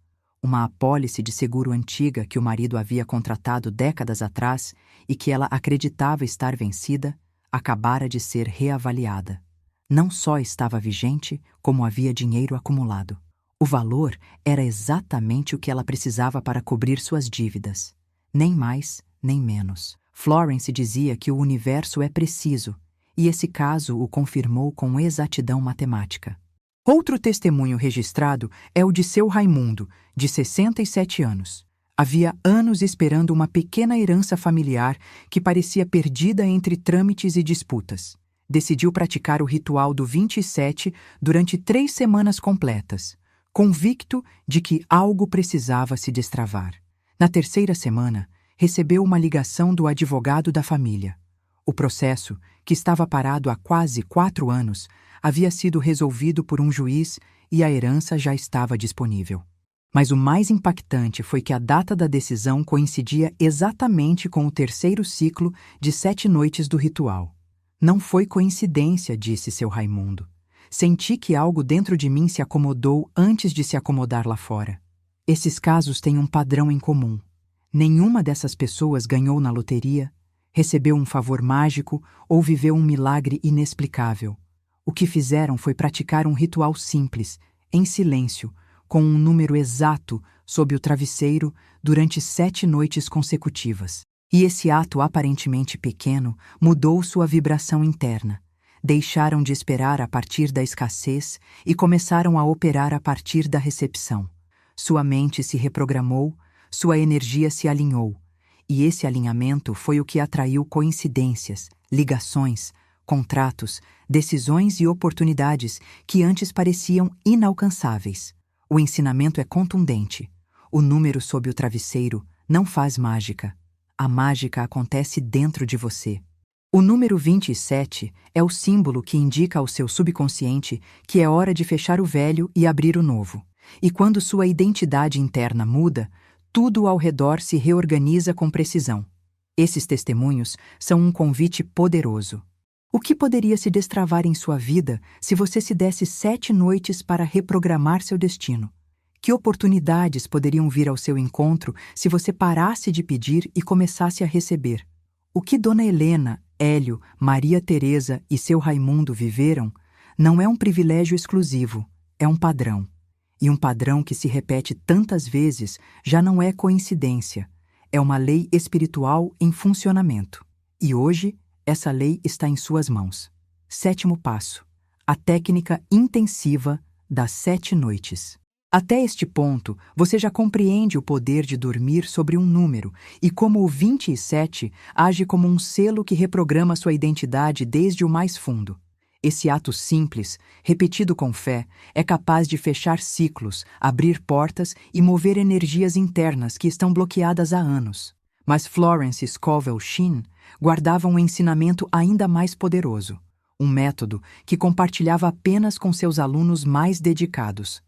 Uma apólice de seguro antiga que o marido havia contratado décadas atrás e que ela acreditava estar vencida, acabara de ser reavaliada. Não só estava vigente, como havia dinheiro acumulado. O valor era exatamente o que ela precisava para cobrir suas dívidas. Nem mais, nem menos. Florence dizia que o universo é preciso, e esse caso o confirmou com exatidão matemática. Outro testemunho registrado é o de seu Raimundo, de 67 anos. Havia anos esperando uma pequena herança familiar que parecia perdida entre trâmites e disputas. Decidiu praticar o ritual do 27 durante 3 semanas completas, convicto de que algo precisava se destravar. Na 3ª semana, recebeu uma ligação do advogado da família. O processo, que estava parado há quase 4 anos, havia sido resolvido por um juiz e a herança já estava disponível. Mas o mais impactante foi que a data da decisão coincidia exatamente com o 3º ciclo de 7 noites do ritual. Não foi coincidência, disse seu Raimundo. Senti que algo dentro de mim se acomodou antes de se acomodar lá fora. Esses casos têm um padrão em comum. Nenhuma dessas pessoas ganhou na loteria, recebeu um favor mágico ou viveu um milagre inexplicável. O que fizeram foi praticar um ritual simples, em silêncio, com um número exato sob o travesseiro durante 7 noites consecutivas. E esse ato aparentemente pequeno mudou sua vibração interna. Deixaram de esperar a partir da escassez e começaram a operar a partir da recepção. Sua mente se reprogramou, sua energia se alinhou. E esse alinhamento foi o que atraiu coincidências, ligações, contratos, decisões e oportunidades que antes pareciam inalcançáveis. O ensinamento é contundente. O número sob o travesseiro não faz mágica. A mágica acontece dentro de você. O número 27 é o símbolo que indica ao seu subconsciente que é hora de fechar o velho e abrir o novo. E quando sua identidade interna muda, tudo ao redor se reorganiza com precisão. Esses testemunhos são um convite poderoso. O que poderia se destravar em sua vida se você se desse 7 noites para reprogramar seu destino? Que oportunidades poderiam vir ao seu encontro se você parasse de pedir e começasse a receber? O que Dona Helena, Hélio, Maria Teresa e seu Raimundo viveram não é um privilégio exclusivo, é um padrão. E um padrão que se repete tantas vezes já não é coincidência, é uma lei espiritual em funcionamento. E hoje, essa lei está em suas mãos. 7º passo: a técnica intensiva das 7 noites. Até este ponto, você já compreende o poder de dormir sobre um número e como o 27 age como um selo que reprograma sua identidade desde o mais fundo. Esse ato simples, repetido com fé, é capaz de fechar ciclos, abrir portas e mover energias internas que estão bloqueadas há anos. Mas Florence Scovel Shinn guardava um ensinamento ainda mais poderoso, um método que compartilhava apenas com seus alunos mais dedicados.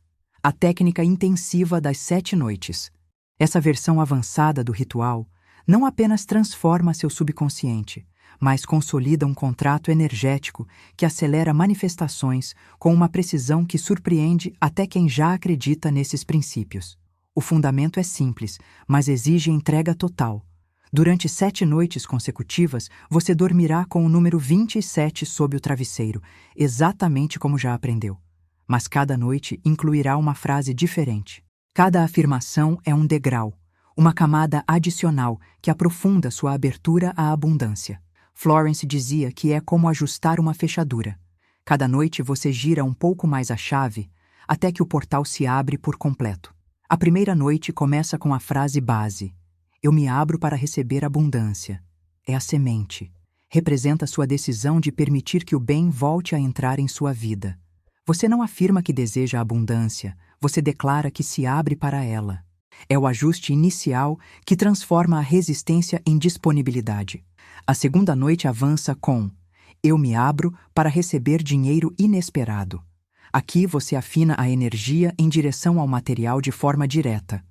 A técnica intensiva das 7 noites. Essa versão avançada do ritual não apenas transforma seu subconsciente, mas consolida um contrato energético que acelera manifestações com uma precisão que surpreende até quem já acredita nesses princípios. O fundamento é simples, mas exige entrega total. Durante 7 noites consecutivas, você dormirá com o número 27 sob o travesseiro, exatamente como já aprendeu. Mas cada noite incluirá uma frase diferente. Cada afirmação é um degrau, uma camada adicional que aprofunda sua abertura à abundância. Florence dizia que é como ajustar uma fechadura. Cada noite você gira um pouco mais a chave, até que o portal se abre por completo. A primeira noite começa com a frase base: eu me abro para receber abundância. É a semente. Representa sua decisão de permitir que o bem volte a entrar em sua vida. Você não afirma que deseja abundância, você declara que se abre para ela. É o ajuste inicial que transforma a resistência em disponibilidade. A segunda noite avança com: eu me abro para receber dinheiro inesperado. Aqui você afina a energia em direção ao material de forma direta.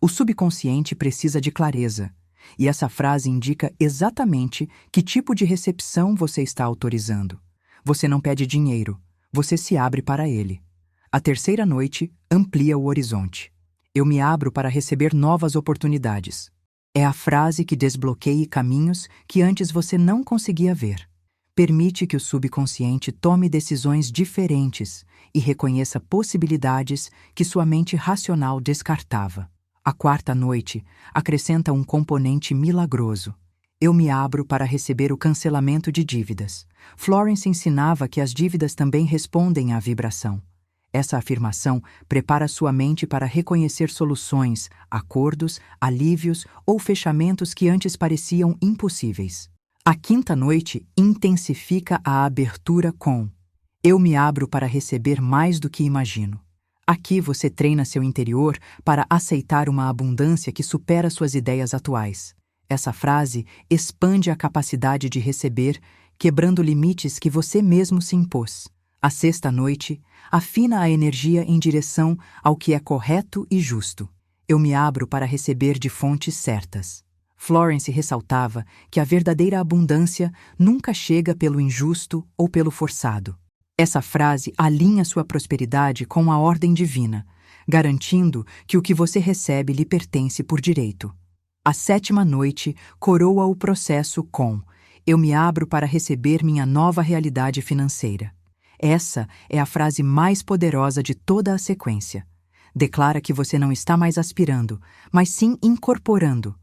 O subconsciente precisa de clareza, e essa frase indica exatamente que tipo de recepção você está autorizando. Você não pede dinheiro, você se abre para ele. A terceira noite amplia o horizonte. Eu me abro para receber novas oportunidades. É a frase que desbloqueia caminhos que antes você não conseguia ver. Permite que o subconsciente tome decisões diferentes e reconheça possibilidades que sua mente racional descartava. A quarta noite acrescenta um componente milagroso. Eu me abro para receber o cancelamento de dívidas. Florence ensinava que as dívidas também respondem à vibração. Essa afirmação prepara sua mente para reconhecer soluções, acordos, alívios ou fechamentos que antes pareciam impossíveis. A quinta noite intensifica a abertura com: eu me abro para receber mais do que imagino. Aqui você treina seu interior para aceitar uma abundância que supera suas ideias atuais. Essa frase expande a capacidade de receber, quebrando limites que você mesmo se impôs. A sexta noite afina a energia em direção ao que é correto e justo. Eu me abro para receber de fontes certas. Florence ressaltava que a verdadeira abundância nunca chega pelo injusto ou pelo forçado. Essa frase alinha sua prosperidade com a ordem divina, garantindo que o que você recebe lhe pertence por direito. A sétima noite coroa o processo com: eu me abro para receber minha nova realidade financeira. Essa é a frase mais poderosa de toda a sequência. Declara que você não está mais aspirando, mas sim incorporando.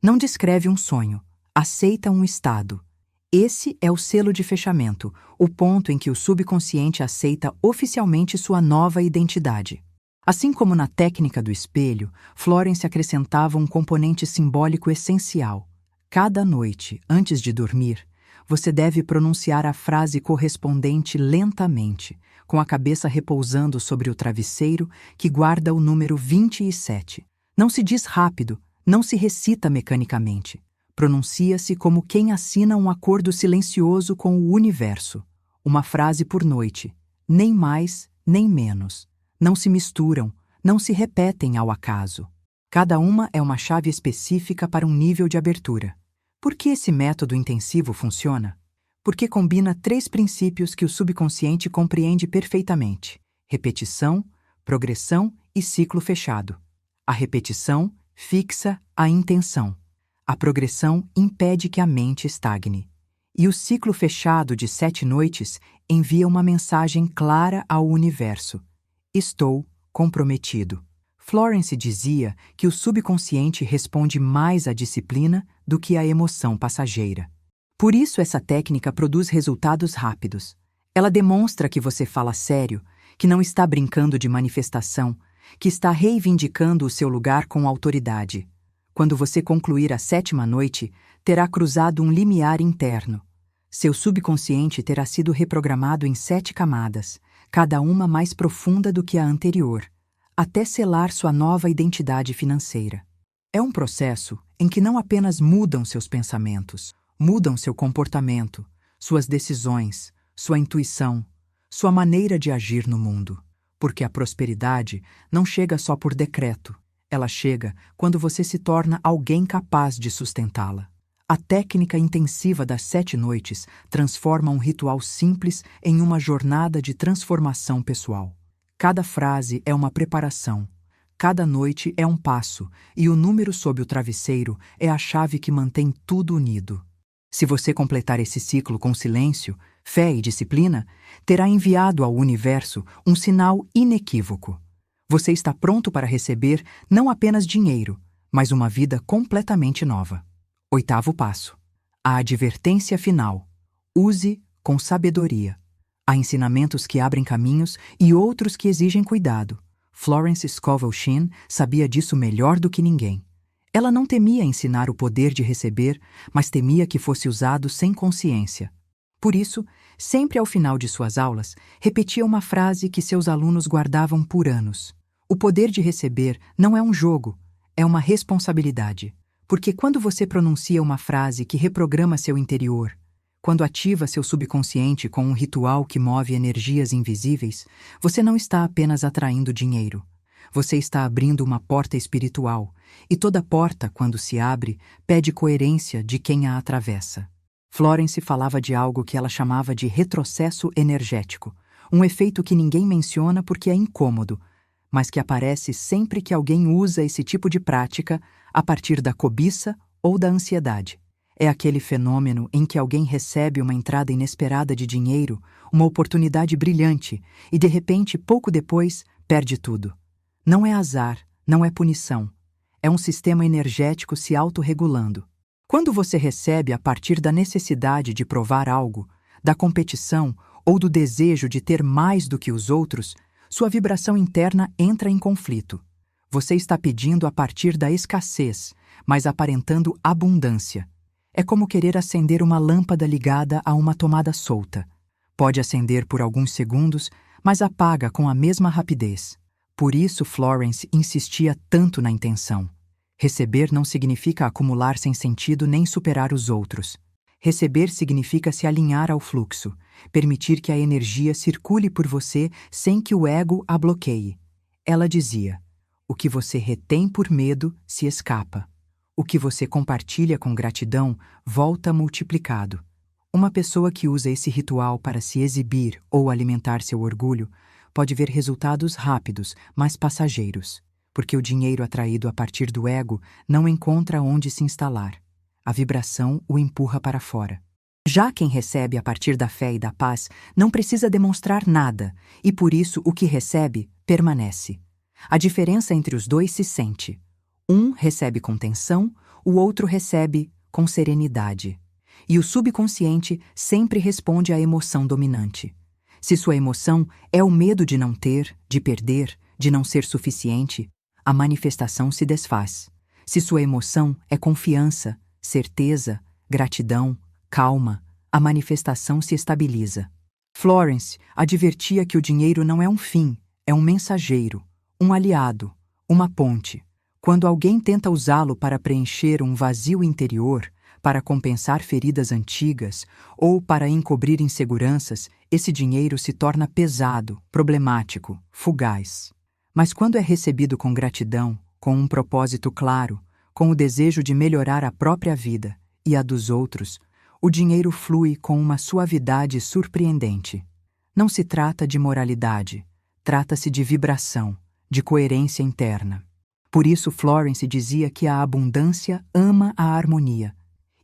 Não descreve um sonho, aceita um estado. Esse é o selo de fechamento, o ponto em que o subconsciente aceita oficialmente sua nova identidade. Assim como na técnica do espelho, Florence acrescentava um componente simbólico essencial. Cada noite, antes de dormir, você deve pronunciar a frase correspondente lentamente, com a cabeça repousando sobre o travesseiro que guarda o número 27. Não se diz rápido, Não se recita mecanicamente. Pronuncia-se como quem assina um acordo silencioso com o universo. Uma frase por noite. Nem mais, nem menos. Não se misturam, não se repetem ao acaso. Cada uma é uma chave específica para um nível de abertura. Por que esse método intensivo funciona? Porque combina 3 princípios que o subconsciente compreende perfeitamente: repetição, progressão e ciclo fechado. A repetição fixa a intenção. A progressão impede que a mente estagne. E o ciclo fechado de 7 noites envia uma mensagem clara ao universo: estou comprometido. Florence dizia que o subconsciente responde mais à disciplina do que à emoção passageira. Por isso essa técnica produz resultados rápidos. Ela demonstra que você fala sério, que não está brincando de manifestação, que está reivindicando o seu lugar com autoridade. Quando você concluir a 7ª noite, terá cruzado um limiar interno. Seu subconsciente terá sido reprogramado em 7 camadas, cada uma mais profunda do que a anterior, até selar sua nova identidade financeira. É um processo em que não apenas mudam seus pensamentos, mudam seu comportamento, suas decisões, sua intuição, sua maneira de agir no mundo. Porque a prosperidade não chega só por decreto. Ela chega quando você se torna alguém capaz de sustentá-la. A técnica intensiva das 7 noites transforma um ritual simples em uma jornada de transformação pessoal. Cada frase é uma preparação. Cada noite é um passo, e o número sob o travesseiro é a chave que mantém tudo unido. Se você completar esse ciclo com silêncio, fé e disciplina, terá enviado ao universo um sinal inequívoco. Você está pronto para receber não apenas dinheiro, mas uma vida completamente nova. 8º passo. A advertência final. Use com sabedoria. Há ensinamentos que abrem caminhos e outros que exigem cuidado. Florence Scovel Shinn sabia disso melhor do que ninguém. Ela não temia ensinar o poder de receber, mas temia que fosse usado sem consciência. Por isso, sempre ao final de suas aulas, repetia uma frase que seus alunos guardavam por anos. O poder de receber não é um jogo, é uma responsabilidade. Porque quando você pronuncia uma frase que reprograma seu interior, quando ativa seu subconsciente com um ritual que move energias invisíveis, você não está apenas atraindo dinheiro. Você está abrindo uma porta espiritual, e toda porta, quando se abre, pede coerência de quem a atravessa. Florence falava de algo que ela chamava de retrocesso energético, um efeito que ninguém menciona porque é incômodo, mas que aparece sempre que alguém usa esse tipo de prática a partir da cobiça ou da ansiedade. É aquele fenômeno em que alguém recebe uma entrada inesperada de dinheiro, uma oportunidade brilhante, e de repente, pouco depois, perde tudo. Não é azar, não é punição. É um sistema energético se autorregulando. Quando você recebe a partir da necessidade de provar algo, da competição ou do desejo de ter mais do que os outros, sua vibração interna entra em conflito. Você está pedindo a partir da escassez, mas aparentando abundância. É como querer acender uma lâmpada ligada a uma tomada solta. Pode acender por alguns segundos, mas apaga com a mesma rapidez. Por isso Florence insistia tanto na intenção. Receber não significa acumular sem sentido nem superar os outros. Receber significa se alinhar ao fluxo, permitir que a energia circule por você sem que o ego a bloqueie. Ela dizia: o que você retém por medo se escapa. O que você compartilha com gratidão volta multiplicado. Uma pessoa que usa esse ritual para se exibir ou alimentar seu orgulho pode ver resultados rápidos, mas passageiros, porque o dinheiro atraído a partir do ego não encontra onde se instalar. A vibração o empurra para fora. Já quem recebe a partir da fé e da paz não precisa demonstrar nada, e por isso o que recebe permanece. A diferença entre os dois se sente. Um recebe com tensão, o outro recebe com serenidade. E o subconsciente sempre responde à emoção dominante. Se sua emoção é o medo de não ter, de perder, de não ser suficiente, a manifestação se desfaz. Se sua emoção é confiança, certeza, gratidão, calma, a manifestação se estabiliza. Florence advertia que o dinheiro não é um fim, é um mensageiro, um aliado, uma ponte. Quando alguém tenta usá-lo para preencher um vazio interior, para compensar feridas antigas ou para encobrir inseguranças, esse dinheiro se torna pesado, problemático, fugaz. Mas quando é recebido com gratidão, com um propósito claro, com o desejo de melhorar a própria vida e a dos outros, o dinheiro flui com uma suavidade surpreendente. Não se trata de moralidade, trata-se de vibração, de coerência interna. Por isso Florence dizia que a abundância ama a harmonia.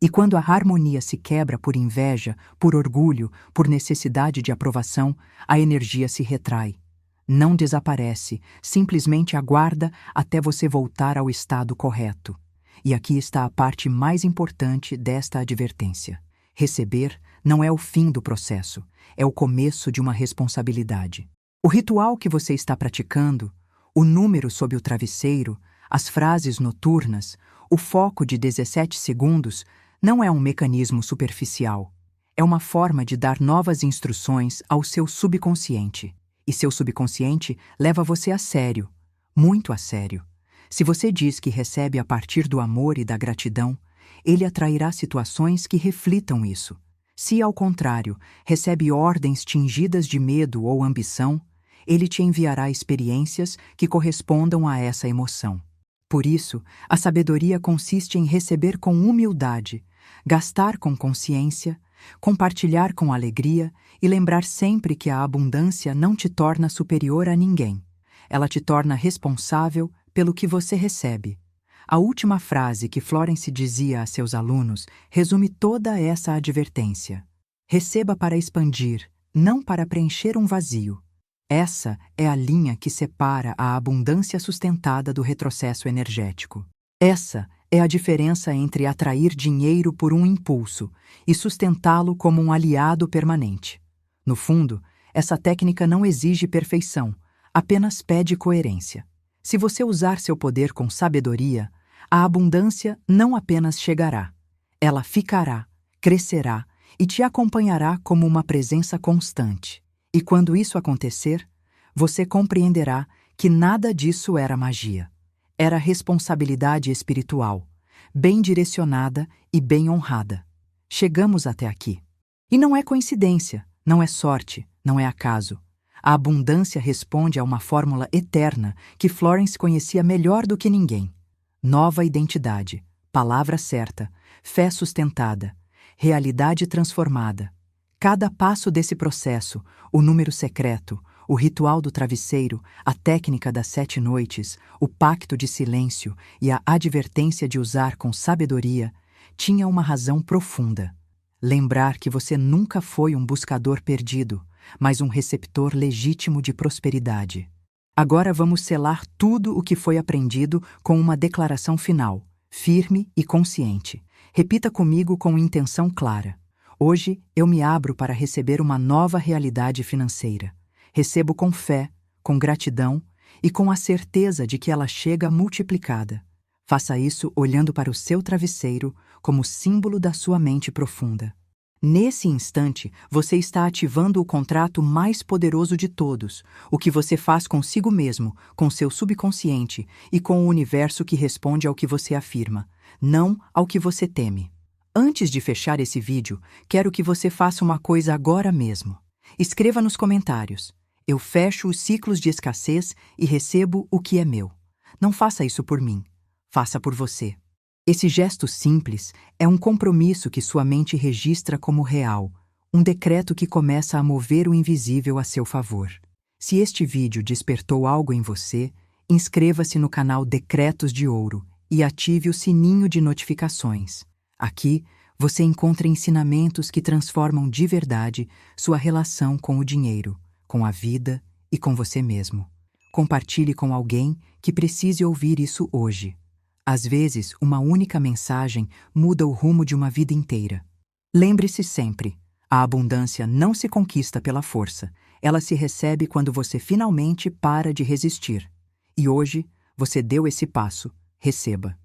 E quando a harmonia se quebra por inveja, por orgulho, por necessidade de aprovação, a energia se retrai. Não desaparece, simplesmente aguarda até você voltar ao estado correto. E aqui está a parte mais importante desta advertência. Receber não é o fim do processo, é o começo de uma responsabilidade. O ritual que você está praticando, o número sob o travesseiro, as frases noturnas, o foco de 17 segundos, não é um mecanismo superficial. É uma forma de dar novas instruções ao seu subconsciente. E seu subconsciente leva você a sério, muito a sério. Se você diz que recebe a partir do amor e da gratidão, ele atrairá situações que reflitam isso. Se, ao contrário, recebe ordens tingidas de medo ou ambição, ele te enviará experiências que correspondam a essa emoção. Por isso, a sabedoria consiste em receber com humildade, gastar com consciência, compartilhar com alegria e lembrar sempre que a abundância não te torna superior a ninguém. Ela te torna responsável pelo que você recebe. A última frase que Florence dizia a seus alunos resume toda essa advertência. Receba para expandir, não para preencher um vazio. Essa é a linha que separa a abundância sustentada do retrocesso energético. Essa é a diferença entre atrair dinheiro por um impulso e sustentá-lo como um aliado permanente. No fundo, essa técnica não exige perfeição, apenas pede coerência. Se você usar seu poder com sabedoria, a abundância não apenas chegará, ela ficará, crescerá e te acompanhará como uma presença constante. E quando isso acontecer, você compreenderá que nada disso era magia. Era responsabilidade espiritual, bem direcionada e bem honrada. Chegamos até aqui. E não é coincidência, não é sorte, não é acaso. A abundância responde a uma fórmula eterna que Florence conhecia melhor do que ninguém. Nova identidade, palavra certa, fé sustentada, realidade transformada. Cada passo desse processo, o número secreto, o ritual do travesseiro, a técnica das 7 noites, o pacto de silêncio e a advertência de usar com sabedoria, tinha uma razão profunda. Lembrar que você nunca foi um buscador perdido, mas um receptor legítimo de prosperidade. Agora vamos selar tudo o que foi aprendido com uma declaração final, firme e consciente. Repita comigo com intenção clara. Hoje eu me abro para receber uma nova realidade financeira. Recebo com fé, com gratidão e com a certeza de que ela chega multiplicada. Faça isso olhando para o seu travesseiro como símbolo da sua mente profunda. Nesse instante, você está ativando o contrato mais poderoso de todos, o que você faz consigo mesmo, com seu subconsciente e com o universo que responde ao que você afirma, não ao que você teme. Antes de fechar esse vídeo, quero que você faça uma coisa agora mesmo. Escreva nos comentários: eu fecho os ciclos de escassez e recebo o que é meu. Não faça isso por mim, faça por você. Esse gesto simples é um compromisso que sua mente registra como real, um decreto que começa a mover o invisível a seu favor. Se este vídeo despertou algo em você, inscreva-se no canal Decretos de Ouro e ative o sininho de notificações. Aqui, você encontra ensinamentos que transformam de verdade sua relação com o dinheiro, com a vida e com você mesmo. Compartilhe com alguém que precise ouvir isso hoje. Às vezes, uma única mensagem muda o rumo de uma vida inteira. Lembre-se sempre, a abundância não se conquista pela força, ela se recebe quando você finalmente para de resistir. E hoje, você deu esse passo, receba.